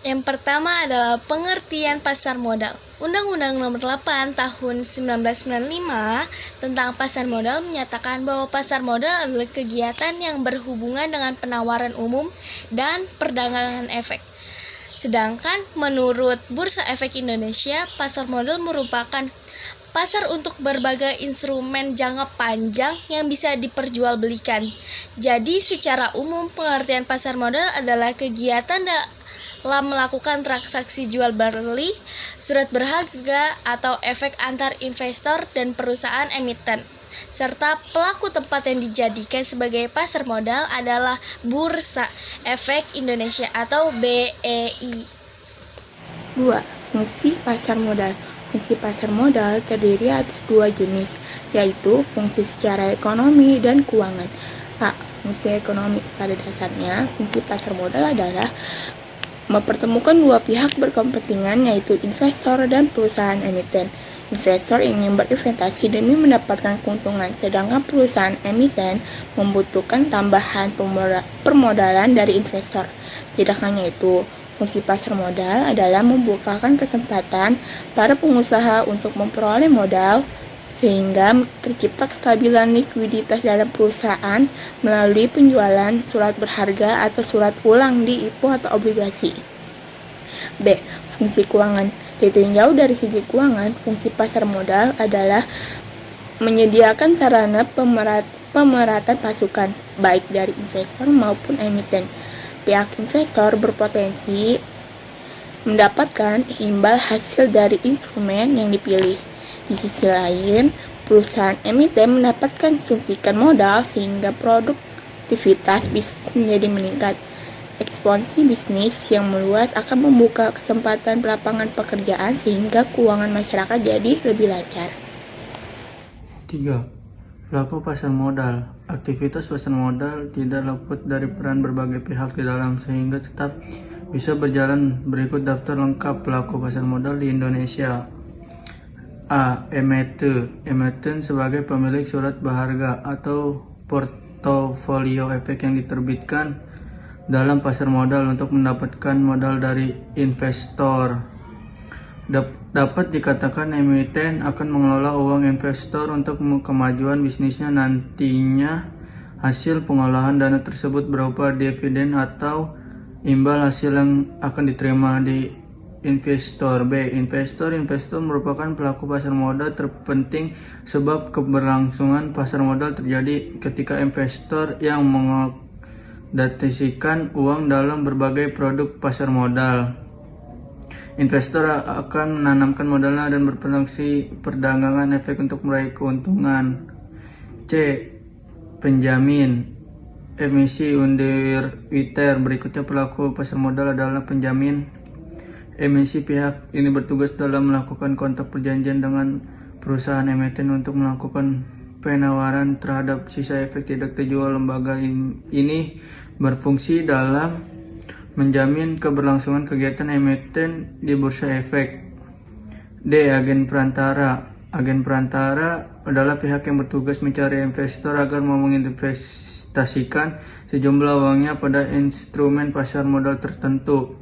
Yang pertama adalah pengertian pasar modal. Undang-Undang Nomor 8 Tahun 1995 tentang pasar modal menyatakan bahwa pasar modal adalah kegiatan yang berhubungan dengan penawaran umum dan perdagangan efek. Sedangkan menurut Bursa Efek Indonesia, pasar modal merupakan pasar untuk berbagai instrumen jangka panjang yang bisa diperjualbelikan. Jadi secara umum pengertian pasar modal adalah kegiatan dalam melakukan transaksi jual beli surat berharga atau efek antar investor dan perusahaan emiten, serta pelaku tempat yang dijadikan sebagai pasar modal adalah Bursa Efek Indonesia atau BEI. 2. Fungsi pasar modal. Fungsi pasar modal terdiri atas dua jenis, yaitu fungsi secara ekonomi dan keuangan. A. Fungsi ekonomi. Pada dasarnya, fungsi pasar modal adalah mempertemukan dua pihak berkepentingan, yaitu investor dan perusahaan emiten. Investor ingin berinvestasi demi mendapatkan keuntungan, sedangkan perusahaan emiten membutuhkan tambahan permodalan dari investor. Tidak hanya itu, fungsi pasar modal adalah membukakan kesempatan para pengusaha untuk memperoleh modal, sehingga tercipta kestabilan likuiditas dalam perusahaan melalui penjualan surat berharga atau surat ulang di IPO atau obligasi. B. Fungsi keuangan. Ditinjau dari segi keuangan, fungsi pasar modal adalah menyediakan sarana pemeratan pasukan, baik dari investor maupun emiten. Pihak investor berpotensi mendapatkan imbal hasil dari instrumen yang dipilih. Di sisi lain, perusahaan emiten mendapatkan suntikan modal sehingga produktivitas bisnis menjadi meningkat. Ekspansi bisnis yang meluas akan membuka kesempatan lapangan pekerjaan sehingga keuangan masyarakat jadi lebih lancar. 3. Pelaku pasar modal. Aktivitas pasar modal tidak luput dari peran berbagai pihak di dalam sehingga tetap bisa berjalan. Berikut daftar lengkap pelaku pasar modal di Indonesia. A. Emiten sebagai pemilik surat berharga atau portofolio efek yang diterbitkan dalam pasar modal untuk mendapatkan modal dari investor. Dapat dikatakan emiten akan mengelola uang investor untuk kemajuan bisnisnya nantinya. Hasil pengolahan dana tersebut berupa dividen atau imbal hasil yang akan diterima di investor. B. Investor merupakan pelaku pasar modal terpenting sebab keberlangsungan pasar modal terjadi ketika investor yang mengalokasikan uang dalam berbagai produk pasar modal. Investor akan menanamkan modalnya dan bertransaksi perdagangan efek untuk meraih keuntungan. C. Penjamin. Emisi underwriter. Berikutnya pelaku pasar modal adalah penjamin emisi. Pihak ini bertugas dalam melakukan kontak perjanjian dengan perusahaan emiten untuk melakukan penawaran terhadap sisa efek tidak terjual. Lembaga ini berfungsi dalam menjamin keberlangsungan kegiatan emiten di bursa efek. D. Agen perantara. Agen perantara adalah pihak yang bertugas mencari investor agar mau menginvestasikan sejumlah uangnya pada instrumen pasar modal tertentu.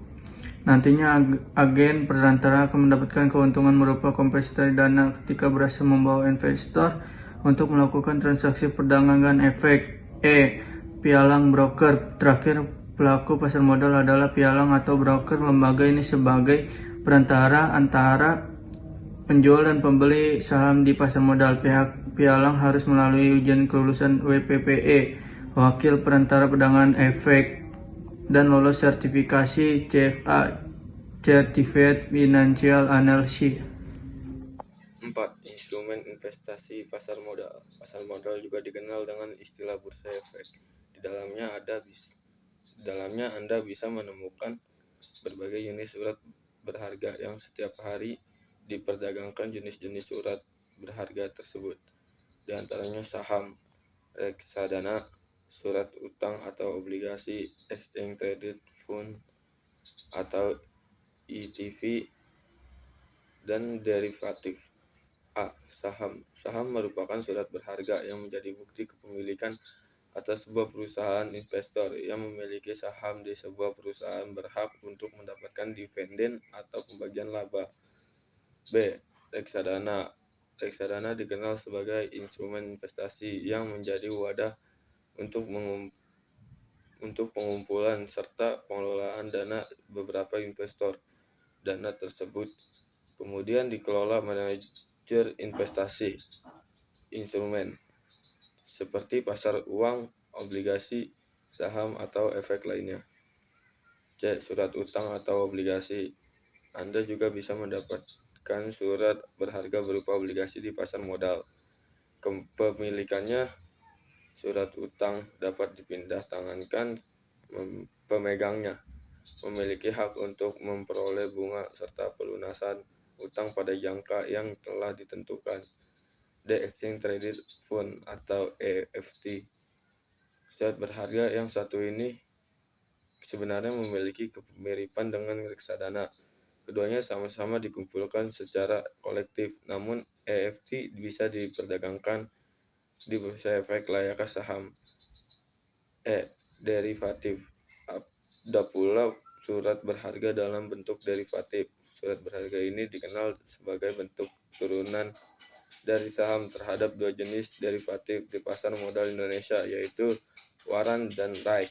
Nantinya agen perantara akan mendapatkan keuntungan berupa kompensasi dana ketika berhasil membawa investor untuk melakukan transaksi perdagangan efek. E. Pialang broker. Terakhir, pelaku pasar modal adalah pialang atau broker. Lembaga ini sebagai perantara antara penjual dan pembeli saham di pasar modal. Pihak pialang harus melalui ujian kelulusan WPPE, wakil perantara perdagangan efek, dan lolos sertifikasi CFA, Certified Financial Analyst. 4. Instrumen investasi pasar modal. Pasar modal juga dikenal dengan istilah bursa efek. Di dalamnya Anda bisa menemukan berbagai jenis surat berharga yang setiap hari diperdagangkan. Jenis-jenis surat berharga tersebut di antaranya saham, reksadana, surat utang atau obligasi, exchange traded fund atau ETF, dan derivatif. A. Saham merupakan surat berharga yang menjadi bukti kepemilikan atau sebuah perusahaan. Investor yang memiliki saham di sebuah perusahaan berhak untuk mendapatkan dividen atau pembagian laba. B. Reksadana. Reksadana dikenal sebagai instrumen investasi yang menjadi wadah untuk pengumpulan serta pengelolaan dana beberapa investor. Dana tersebut kemudian dikelola manajer investasi instrumen seperti pasar uang, obligasi, saham, atau efek lainnya. C. Surat utang atau obligasi. Anda juga bisa mendapatkan surat berharga berupa obligasi di pasar modal. Kepemilikannya, surat utang dapat dipindah tangankan pemegangnya, memiliki hak untuk memperoleh bunga serta pelunasan utang pada jangka yang telah ditentukan. D. Exchange Traded Fund atau EFT. Surat berharga yang satu ini sebenarnya memiliki kemiripan dengan reksadana. Keduanya sama-sama dikumpulkan secara kolektif, namun EFT bisa diperdagangkan di bursa efek layaknya saham. E. Derivatif. Ada pula surat berharga dalam bentuk derivatif. Surat berharga ini dikenal sebagai bentuk turunan dari saham. Terhadap dua jenis derivatif di pasar modal Indonesia, yaitu waran dan right.